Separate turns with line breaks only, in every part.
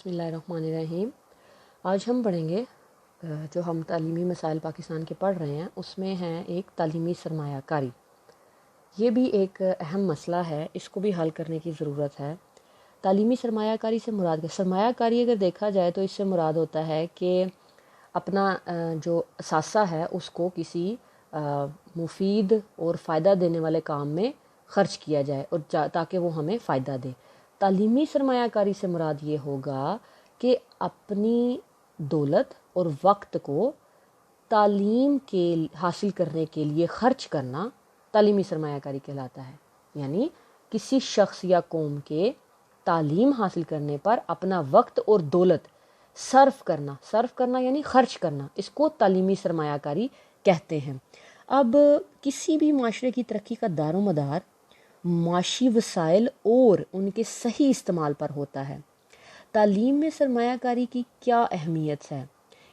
بسم اللہ الرحمن الرحیم۔ آج ہم پڑھیں گے جو ہم تعلیمی مسائل پاکستان کے پڑھ رہے ہیں اس میں ہیں ایک تعلیمی سرمایہ کاری۔ یہ بھی ایک اہم مسئلہ ہے، اس کو بھی حل کرنے کی ضرورت ہے۔ تعلیمی سرمایہ کاری سے مراد سرمایہ کاری اگر دیکھا جائے تو اس سے مراد ہوتا ہے کہ اپنا جو اثاثہ ہے اس کو کسی مفید اور فائدہ دینے والے کام میں خرچ کیا جائے اور تاکہ وہ ہمیں فائدہ دے۔ تعلیمی سرمایہ کاری سے مراد یہ ہوگا کہ اپنی دولت اور وقت کو تعلیم کے حاصل کرنے کے لیے خرچ کرنا تعلیمی سرمایہ کاری کہلاتا ہے۔ یعنی کسی شخص یا قوم کے تعلیم حاصل کرنے پر اپنا وقت اور دولت صرف کرنا یعنی خرچ کرنا، اس کو تعلیمی سرمایہ کاری کہتے ہیں۔ اب کسی بھی معاشرے کی ترقی کا دار و مدار معاشی وسائل اور ان کے صحیح استعمال پر ہوتا ہے۔ تعلیم میں سرمایہ کاری کی کیا اہمیت ہے؟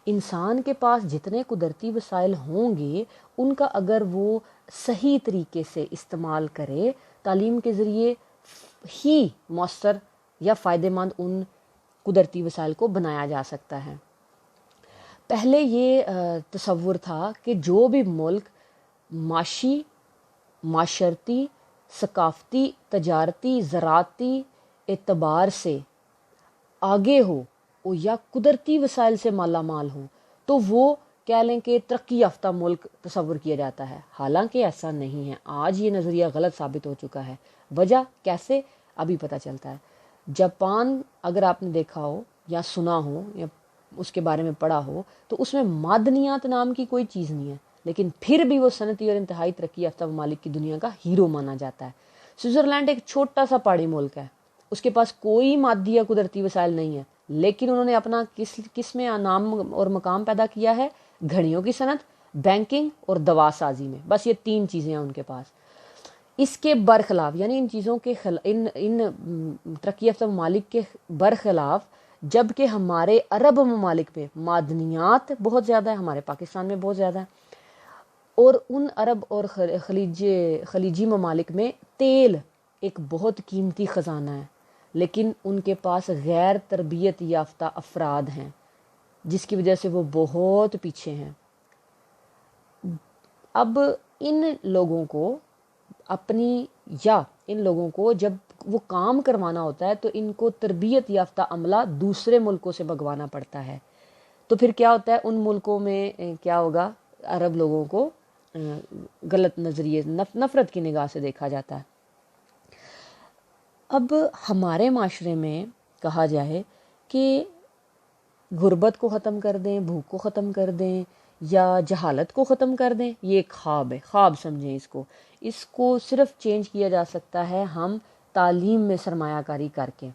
انسان کے پاس جتنے قدرتی وسائل ہوں گے ان کا اگر وہ صحیح طریقے سے استعمال کرے، تعلیم کے ذریعے ہی مؤثر یا فائدہ مند ان قدرتی وسائل کو بنایا جا سکتا ہے۔ پہلے یہ تصور تھا کہ جو بھی ملک معاشی، معاشرتی، ثقافتی، تجارتی، زراعتی اعتبار سے آگے ہو یا قدرتی وسائل سے مالا مال ہو تو وہ کہہ لیں کہ ترقی یافتہ ملک تصور کیا جاتا ہے، حالانکہ ایسا نہیں ہے۔ آج یہ نظریہ غلط ثابت ہو چکا ہے۔ وجہ کیسے؟ ابھی پتہ چلتا ہے۔ جاپان اگر آپ نے دیکھا ہو یا سنا ہو یا اس کے بارے میں پڑھا ہو تو اس میں معدنیات نام کی کوئی چیز نہیں ہے، لیکن پھر بھی وہ صنعتی اور انتہائی ترقی یافتہ ممالک کی دنیا کا ہیرو مانا جاتا ہے۔ سوئٹزرلینڈ ایک چھوٹا سا پہاڑی ملک ہے، اس کے پاس کوئی مادی یا قدرتی وسائل نہیں ہے، لیکن انہوں نے اپنا کس میں نام اور مقام پیدا کیا ہے؟ گھڑیوں کی صنعت، بینکنگ اور دوا سازی میں۔ بس یہ 3 چیزیں ہیں ان کے پاس۔ اس کے برخلاف یعنی ان چیزوں کے ان ترقی یافتہ ممالک کے برخلاف جبکہ ہمارے عرب ممالک میں معدنیات بہت زیادہ ہے، ہمارے پاکستان میں بہت زیادہ ہے، اور ان عرب اور خلیجی ممالک میں تیل ایک بہت قیمتی خزانہ ہے، لیکن ان کے پاس غیر تربیت یافتہ افراد ہیں جس کی وجہ سے وہ بہت پیچھے ہیں۔ اب ان لوگوں کو جب وہ کام کروانا ہوتا ہے تو ان کو تربیت یافتہ عملہ دوسرے ملکوں سے بھگوانا پڑتا ہے، تو پھر کیا ہوتا ہے؟ ان ملکوں میں کیا ہوگا؟ عرب لوگوں کو غلط نظریے، نفرت کی نگاہ سے دیکھا جاتا ہے۔ اب ہمارے معاشرے میں کہا جائے کہ غربت کو ختم کر دیں، بھوک کو ختم کر دیں یا جہالت کو ختم کر دیں، یہ ایک خواب ہے، خواب سمجھیں اس کو صرف چینج کیا جا سکتا ہے ہم تعلیم میں سرمایہ کاری کر کے،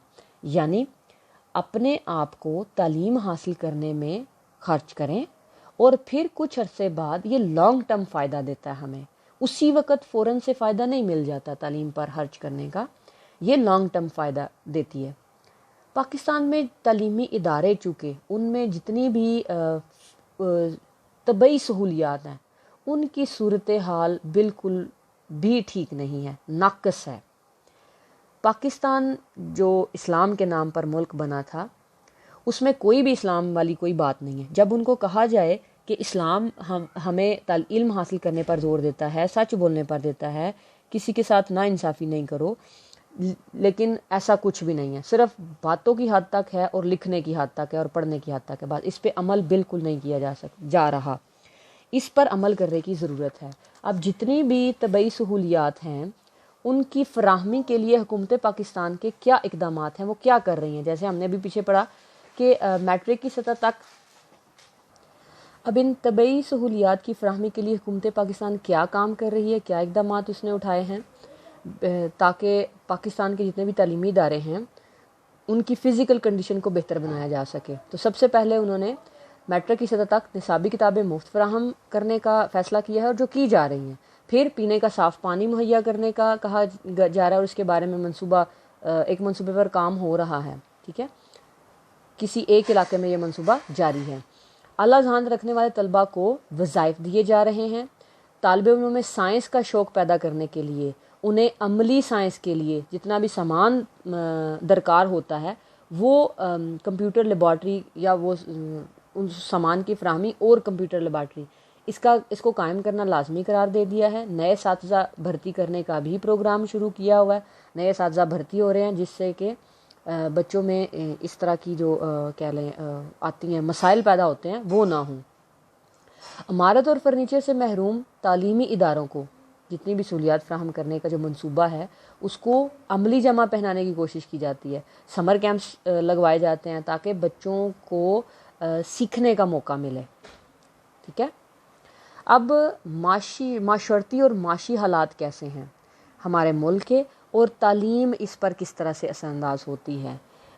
یعنی اپنے آپ کو تعلیم حاصل کرنے میں خرچ کریں اور پھر کچھ عرصے بعد یہ لانگ ٹرم فائدہ دیتا ہے ہمیں، اسی وقت فوراً سے فائدہ نہیں مل جاتا طالب پر خرچ کرنے کا، یہ لانگ ٹرم فائدہ دیتی ہے۔ پاکستان میں تعلیمی ادارے چونکہ ان میں جتنی بھی طبعی سہولیات ہیں ان کی صورتحال بالکل بھی ٹھیک نہیں ہے، ناقص ہے۔ پاکستان جو اسلام کے نام پر ملک بنا تھا اس میں کوئی بھی اسلام والی کوئی بات نہیں ہے۔ جب ان کو کہا جائے کہ اسلام ہمیں علم حاصل کرنے پر زور دیتا ہے، سچ بولنے پر دیتا ہے، کسی کے ساتھ ناانصافی نہیں کرو، لیکن ایسا کچھ بھی نہیں ہے، صرف باتوں کی حد تک ہے اور لکھنے کی حد تک ہے اور پڑھنے کی حد تک ہے، بس اس پہ عمل بالکل نہیں کیا جا رہا۔ اس پر عمل کرنے کی ضرورت ہے۔ اب جتنی بھی طبعی سہولیات ہیں ان کی فراہمی کے لیے حکومت پاکستان کے کیا اقدامات ہیں، وہ کیا کر رہی ہیں؟ جیسے ہم نے بھی پیچھے پڑھا کہ میٹرک کی سطح تک اب ان طبعی سہولیات کی فراہمی کے لیے حکومت پاکستان کیا کام کر رہی ہے، کیا اقدامات اس نے اٹھائے ہیں تاکہ پاکستان کے جتنے بھی تعلیمی ادارے ہیں ان کی فزیکل کنڈیشن کو بہتر بنایا جا سکے۔ تو سب سے پہلے انہوں نے میٹرک کی سطح تک نصابی کتابیں مفت فراہم کرنے کا فیصلہ کیا ہے اور جو کی جا رہی ہیں، پھر پینے کا صاف پانی مہیا کرنے کا کہا جا رہا ہے اور اس کے بارے میں ایک منصوبے پر کام ہو رہا ہے، ٹھیک ہے، کسی ایک علاقے میں یہ منصوبہ جاری ہے۔ اعلیٰ ذہانت رکھنے والے طلباء کو وظائف دیے جا رہے ہیں۔ طالب علموں میں سائنس کا شوق پیدا کرنے کے لیے انہیں عملی سائنس کے لیے جتنا بھی سامان درکار ہوتا ہے وہ کمپیوٹر لیبارٹری یا وہ ان سامان کی فراہمی اور کمپیوٹر لیبارٹری اس کو قائم کرنا لازمی قرار دے دیا ہے۔ نئے اساتذہ بھرتی کرنے کا بھی پروگرام شروع کیا ہوا ہے، نئے اساتذہ بھرتی ہو رہے ہیں جس سے کہ بچوں میں اس طرح کی جو کہہ لیں آتی ہیں مسائل پیدا ہوتے ہیں وہ نہ ہوں۔ عمارت اور فرنیچر سے محروم تعلیمی اداروں کو جتنی بھی سہولیات فراہم کرنے کا جو منصوبہ ہے اس کو عملی جامہ پہنانے کی کوشش کی جاتی ہے۔ سمر کیمپس لگوائے جاتے ہیں تاکہ بچوں کو سیکھنے کا موقع ملے، ٹھیک ہے۔ اب معاشرتی اور معاشی حالات کیسے ہیں ہمارے ملک کے، اور تعلیم اس پر کس طرح سے اثر انداز ہوتی ہے؟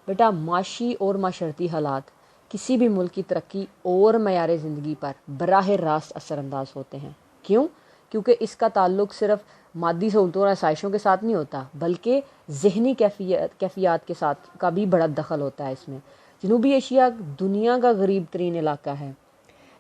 بیٹا، معاشی اور معاشرتی حالات کسی بھی ملک کی ترقی اور معیار زندگی پر براہ راست اثر انداز ہوتے ہیں۔ کیوں؟ کیونکہ اس کا تعلق صرف مادی سہولتوں اور آسائشوں کے ساتھ نہیں ہوتا، بلکہ ذہنی کیفیات کے ساتھ کا بھی بڑا دخل ہوتا ہے اس میں۔ جنوبی ایشیا دنیا کا غریب ترین علاقہ ہے۔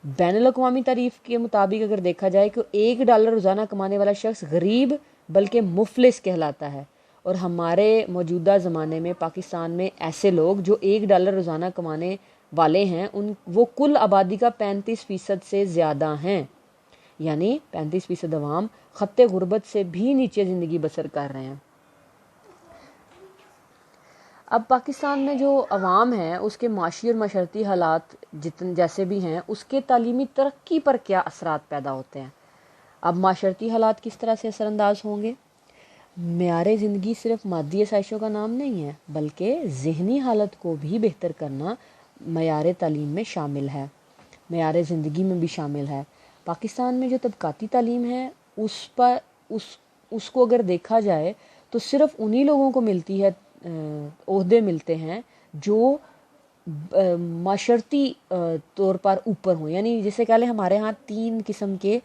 بین الاقوامی تعریف کے مطابق اگر دیکھا جائے کہ $1 روزانہ کمانے والا شخص غریب بلکہ مفلس کہلاتا ہے، اور ہمارے موجودہ زمانے میں پاکستان میں ایسے لوگ جو $1 روزانہ کمانے والے ہیں وہ کل آبادی کا 35% سے زیادہ ہیں، یعنی 35% عوام خط غربت سے بھی نیچے زندگی بسر کر رہے ہیں۔ اب پاکستان میں جو عوام ہے اس کے معاشی اور معاشرتی حالات جیسے بھی ہیں اس کے تعلیمی ترقی پر کیا اثرات پیدا ہوتے ہیں۔ اب معاشرتی حالات کس طرح سے اثر انداز ہوں گے؟ معیار زندگی صرف مادی آسائشوں کا نام نہیں ہے، بلکہ ذہنی حالت کو بھی بہتر کرنا معیار تعلیم میں شامل ہے، معیار زندگی میں بھی شامل ہے۔ پاکستان میں جو طبقاتی تعلیم ہے اس کو اگر دیکھا جائے تو صرف انہی لوگوں کو ملتی ہے، عہدے ملتے ہیں جو معاشرتی طور پر اوپر ہوں، یعنی جیسے کہہ لیں ہمارے ہاں 3 قسم کے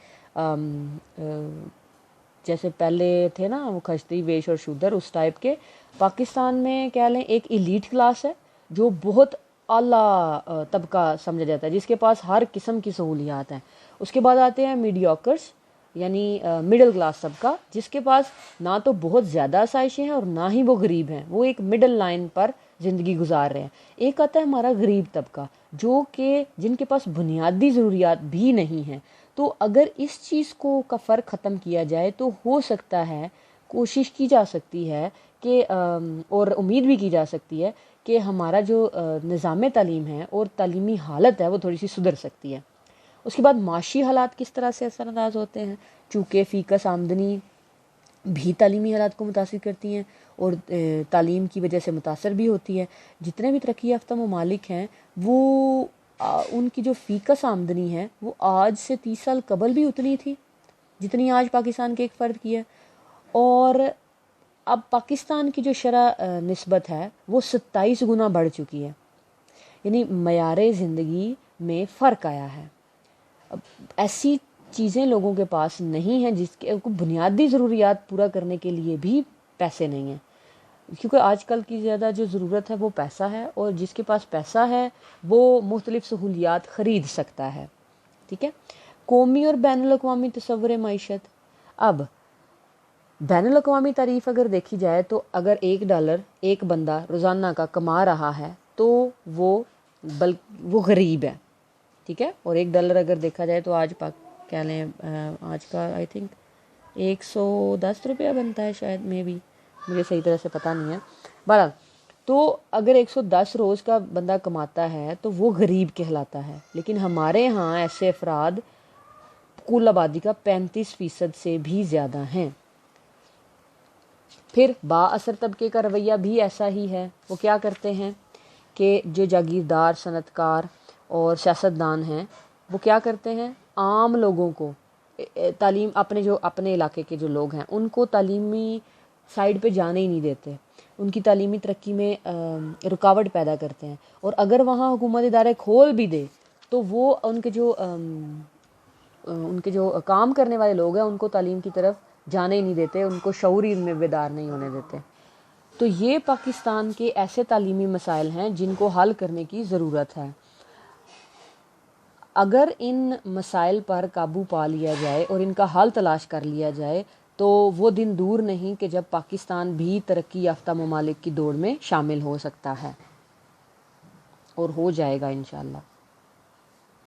جیسے پہلے تھے نا وہ کھشتی ویش اور شودر، اس ٹائپ کے پاکستان میں کہہ لیں ایک ایلیٹ کلاس ہے جو بہت اعلیٰ طبقہ سمجھا جاتا ہے، جس کے پاس ہر قسم کی سہولیات ہیں۔ اس کے بعد آتے ہیں میڈیوکرز، یعنی مڈل کلاس طبقہ، جس کے پاس نہ تو بہت زیادہ آسائشیں ہیں اور نہ ہی وہ غریب ہیں، وہ ایک مڈل لائن پر زندگی گزار رہے ہیں۔ ایک آتا ہے ہمارا غریب طبقہ جو کہ جن کے پاس بنیادی ضروریات بھی نہیں ہیں۔ تو اگر اس چیز کا فرق ختم کیا جائے تو ہو سکتا ہے، کوشش کی جا سکتی ہے کہ اور امید بھی کی جا سکتی ہے کہ ہمارا جو نظام تعلیم ہے اور تعلیمی حالت ہے وہ تھوڑی سی سدھر سکتی ہے۔ اس کے بعد معاشی حالات کس طرح سے اثر انداز ہوتے ہیں؟ چونکہ فی کس آمدنی بھی تعلیمی حالات کو متاثر کرتی ہیں اور تعلیم کی وجہ سے متاثر بھی ہوتی ہے۔ جتنے بھی ترقی یافتہ ممالک ہیں وہ ان کی جو فی کس آمدنی ہے وہ آج سے 30 سال قبل بھی اتنی تھی جتنی آج پاکستان کے ایک فرد کی ہے، اور اب پاکستان کی جو شرح نسبت ہے وہ 27 گنا بڑھ چکی ہے، یعنی معیار زندگی میں فرق آیا ہے۔ اب ایسی چیزیں لوگوں کے پاس نہیں ہیں جس کے بنیادی ضروریات پورا کرنے کے لیے بھی پیسے نہیں ہیں، کیونکہ آج کل کی زیادہ جو ضرورت ہے وہ پیسہ ہے، اور جس کے پاس پیسہ ہے وہ مختلف سہولیات خرید سکتا ہے، ٹھیک ہے۔ قومی اور بین الاقوامی تصور معیشت۔ اب بین الاقوامی تعریف اگر دیکھی جائے تو اگر $1 ایک بندہ روزانہ کا کما رہا ہے تو وہ غریب ہے، ٹھیک ہے۔ اور $1 اگر دیکھا جائے تو آج کہہ لیں آج کا آئی تھنک 110 روپیہ بنتا ہے شاید، میں بھی مجھے صحیح طرح سے پتہ نہیں ہے۔ بہرحال تو اگر 110 روز کا بندہ کماتا ہے تو وہ غریب کہلاتا ہے، لیکن ہمارے ہاں ایسے افراد کل آبادی کا 35% سے بھی زیادہ ہیں۔ پھر با اثر طبقے کا رویہ بھی ایسا ہی ہے، وہ کیا کرتے ہیں کہ جو جاگیردار، صنعت کار اور سیاستدان ہیں وہ کیا کرتے ہیں، عام لوگوں کو تعلیم اپنے علاقے کے جو لوگ ہیں ان کو تعلیمی سائڈ پہ جانے ہی نہیں دیتے، ان کی تعلیمی ترقی میں رکاوٹ پیدا کرتے ہیں، اور اگر وہاں حکومت ادارے کھول بھی دے تو وہ ان کے جو کام کرنے والے لوگ ہیں ان کو تعلیم کی طرف جانے ہی نہیں دیتے، ان کو شعوری ان میں بیدار نہیں ہونے دیتے۔ تو یہ پاکستان کے ایسے تعلیمی مسائل ہیں جن کو حل کرنے کی ضرورت ہے۔ اگر ان مسائل پر قابو پا لیا جائے اور ان کا حل تلاش کر لیا جائے تو وہ دن دور نہیں کہ جب پاکستان بھی ترقی یافتہ ممالک کی دوڑ میں شامل ہو سکتا ہے۔ اور ہو جائے گا انشاءاللہ۔